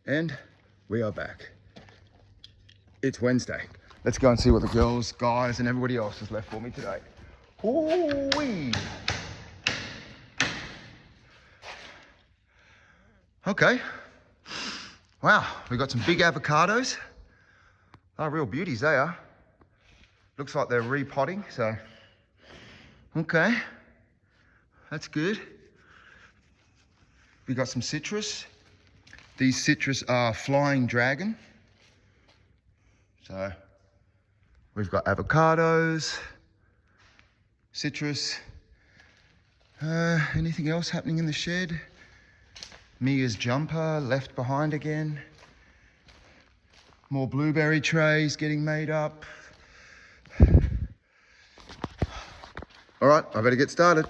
And we are back. It's Wednesday. Let's go and see what the girls, guys, and everybody else has left for me today. Ooh-wee. Okay. Wow, we got some big avocados. Oh, real beauties they are. Looks like they're repotting, so. Okay, that's good. We got some citrus. These citrus are Flying Dragon. So we've got avocados, citrus. Anything else happening in the shed? Mia's jumper left behind again. More blueberry trays getting made up. All right, I better get started.